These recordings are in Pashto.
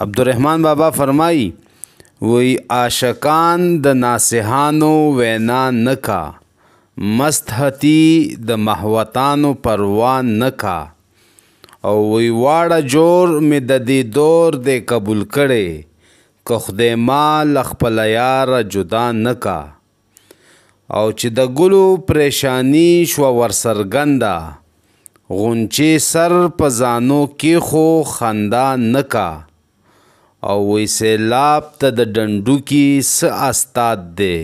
عبدالرحمن بابا فرمائی وی عاشقان د ناصحانو وینا نکا، مست هتی د محوتانو پروان نکا، او وی واړه جوړ می د دې دور د قبول کړي، که خدای ما له خپل یاره جدا نکا. او چې د ګلو پریشانی شوه ورڅرګنده، غونچې سر په زانو کېښو خندا نکا. او وی سیلاب ته د ډنډوکي څه استاد دی،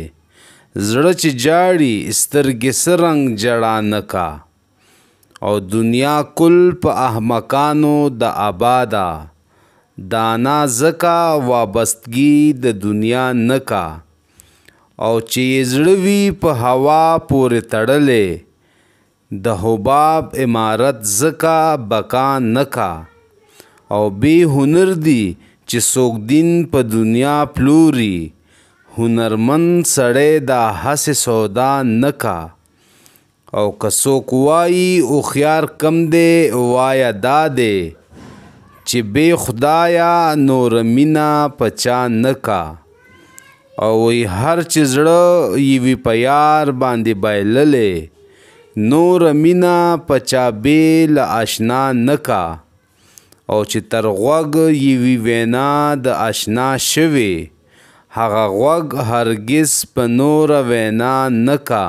زړه چې جاړي سترګې څه رنګ جړا نکا. او دنیا کل په احمقانو د آباده، دانا ځکه وابستګي د دنیا نکا. او چې یې زړه وي په هوا پورې تړلی، د حباب عمارت ځکه بقا نکا. او بې هنر دی چې څوک دین په دنیا پلوري، هنرمند سړی دا هسې سودا نکا. او که څوک وایي هوښیار کم دی، وایه دا دی چې بې خدایه نوره مینه په چا نکا. او وی هر چې زړه یوي په یار باندې بایللی، نوره مینه په چا بې له اشنا نکا. او چې تر غوږ یوي وینا د اشنا شوې، هغه غوږ هرګز په نوره وینا نکا.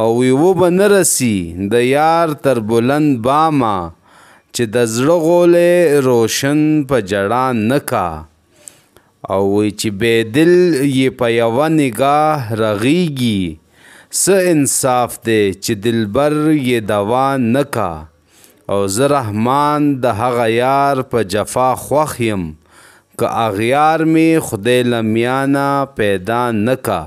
او وی وبه نه رسي د یار تر بلند بامه، چې د زړه غولی روشن په جړا نکا. او وی چې بېدل یې په یوه نګاه رغیږي، څه انصاف دی چې دلبر یې دوا نکا. او زه رحمان د هغه یار په جفا خوښ یم، که اغیار می خدای له میانه پیدا نکا.